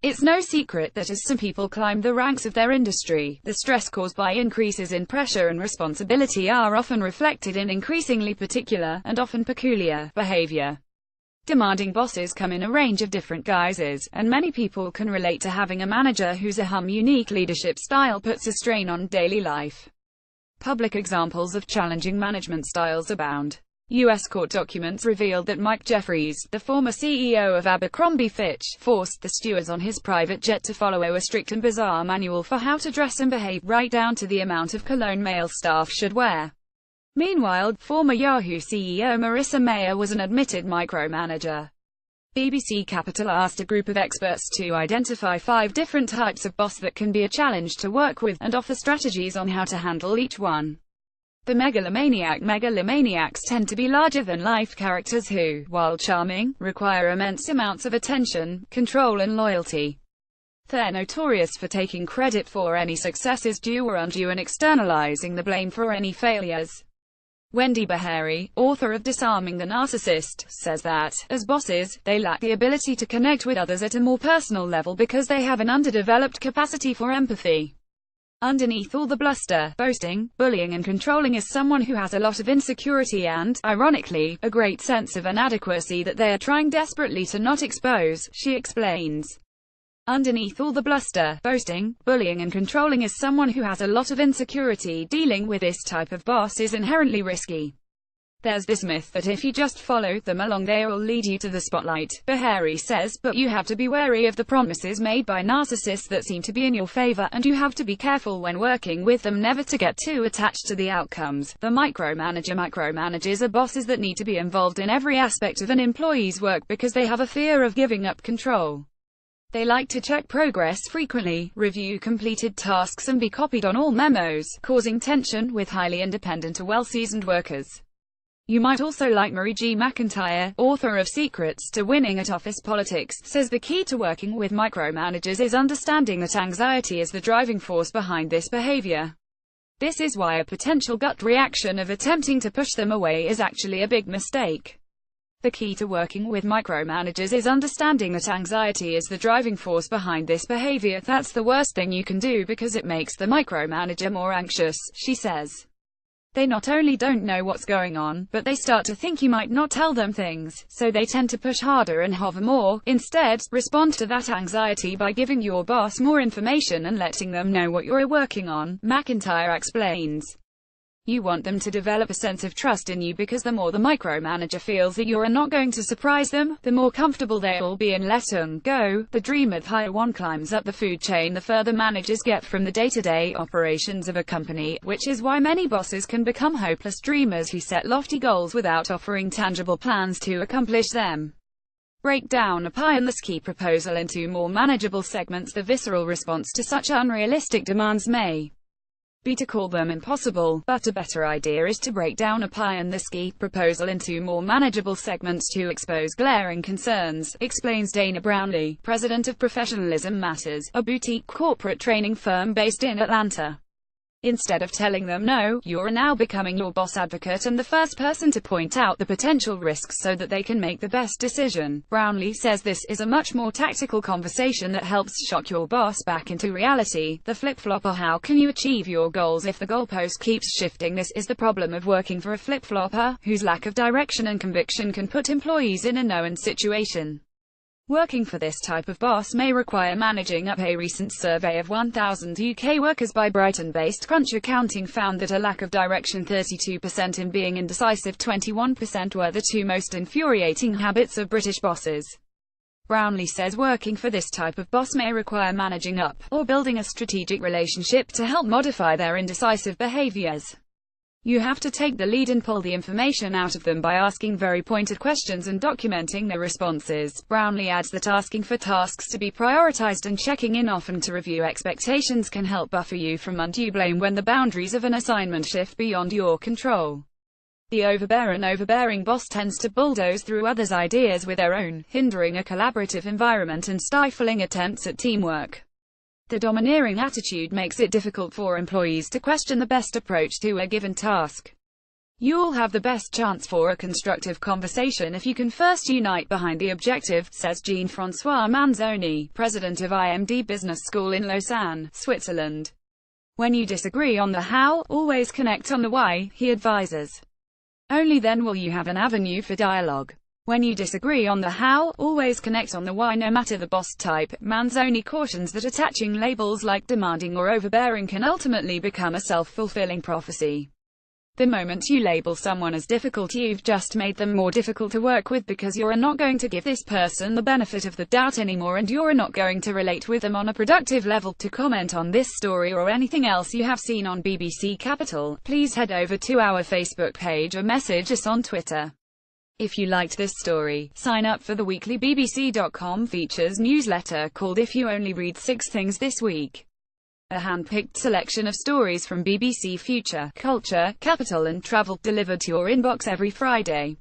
It's no secret that as some people climb the ranks of their industry, the stress caused by increases in pressure and responsibility are often reflected in increasingly particular, and often peculiar, behavior. Demanding bosses come in a range of different guises, and many people can relate to having a manager whose unique leadership style puts a strain on daily life. Public examples of challenging management styles abound. U.S. court documents revealed that Mike Jeffries, the former CEO of Abercrombie Fitch, forced the stewards on his private jet to follow a strict and bizarre manual for how to dress and behave, right down to the amount of cologne male staff should wear. Meanwhile, former Yahoo CEO Marissa Mayer was an admitted micromanager. BBC Capital asked a group of experts to identify 5 different types of boss that can be a challenge to work with, and offer strategies on how to handle each one. The megalomaniacs tend to be larger-than-life characters who, while charming, require immense amounts of attention, control and loyalty. They're notorious for taking credit for any successes due or undue and externalizing the blame for any failures. Wendy Behary, author of Disarming the Narcissist, says that, as bosses, they lack the ability to connect with others at a more personal level because they have an underdeveloped capacity for empathy. Underneath all the bluster, boasting, bullying and controlling is someone who has a lot of insecurity and, ironically, a great sense of inadequacy that they are trying desperately to not expose, she explains. Underneath all the bluster, boasting, bullying and controlling is someone who has a lot of insecurity. Dealing with this type of boss is inherently risky. There's this myth that if you just follow them along they'll lead you to the spotlight, Behary says, but you have to be wary of the promises made by narcissists that seem to be in your favor, and you have to be careful when working with them never to get too attached to the outcomes. The micromanager micromanages are bosses that need to be involved in every aspect of an employee's work because they have a fear of giving up control. They like to check progress frequently, review completed tasks and be copied on all memos, causing tension with highly independent or well-seasoned workers. You might also like Marie G. McIntyre, author of Secrets to Winning at Office Politics, says the key to working with micromanagers is understanding that anxiety is the driving force behind this behavior. This is why a potential gut reaction of attempting to push them away is actually a big mistake. The key to working with micromanagers is understanding that anxiety is the driving force behind this behavior. That's the worst thing you can do because it makes the micromanager more anxious, she says. They not only don't know what's going on, but they start to think you might not tell them things, so they tend to push harder and hover more. Instead, respond to that anxiety by giving your boss more information and letting them know what you're working on, McIntyre explains. You want them to develop a sense of trust in you because the more the micromanager feels that you're not going to surprise them, the more comfortable they'll be in letting go. The dreamer higher one climbs up the food chain the further managers get from the day-to-day operations of a company, which is why many bosses can become hopeless dreamers who set lofty goals without offering tangible plans to accomplish them. Break down a pie and the ski proposal into more manageable segments. The visceral response to such unrealistic demands may be to call them impossible, but a better idea is to break down a pie and the ski proposal into more manageable segments to expose glaring concerns, explains Dana Brownlee, president of Professionalism Matters, a boutique corporate training firm based in Atlanta. Instead of telling them no, you're now becoming your boss advocate and the first person to point out the potential risks so that they can make the best decision. Brownlee says this is a much more tactical conversation that helps shock your boss back into reality. The flip-flopper: how can you achieve your goals if the goalpost keeps shifting? This is the problem of working for a flip-flopper, whose lack of direction and conviction can put employees in a no-win situation. Working for this type of boss may require managing up. A recent survey of 1,000 UK workers by Brighton-based Crunch Accounting found that a lack of direction, 32%, and being indecisive, 21%, were the 2 most infuriating habits of British bosses. Brownlee says working for this type of boss may require managing up, or building a strategic relationship to help modify their indecisive behaviours. You have to take the lead and pull the information out of them by asking very pointed questions and documenting their responses. Brownlee adds that asking for tasks to be prioritized and checking in often to review expectations can help buffer you from undue blame when the boundaries of an assignment shift beyond your control. The overbearing boss tends to bulldoze through others' ideas with their own, hindering a collaborative environment and stifling attempts at teamwork. The domineering attitude makes it difficult for employees to question the best approach to a given task. You'll have the best chance for a constructive conversation if you can first unite behind the objective, says Jean-François Manzoni, president of IMD Business School in Lausanne, Switzerland. When you disagree on the how, always connect on the why, he advises. Only then will you have an avenue for dialogue. When you disagree on the how, always connect on the why no matter the boss type. Manzoni cautions that attaching labels like demanding or overbearing can ultimately become a self-fulfilling prophecy. The moment you label someone as difficult, you've just made them more difficult to work with because you're not going to give this person the benefit of the doubt anymore and you're not going to relate with them on a productive level. To comment on this story or anything else you have seen on BBC Capital, please head over to our Facebook page or message us on Twitter. If you liked this story, sign up for the weekly BBC.com features newsletter called If You Only Read 6 Things This Week. A hand-picked selection of stories from BBC Future, Culture, Capital and Travel, delivered to your inbox every Friday.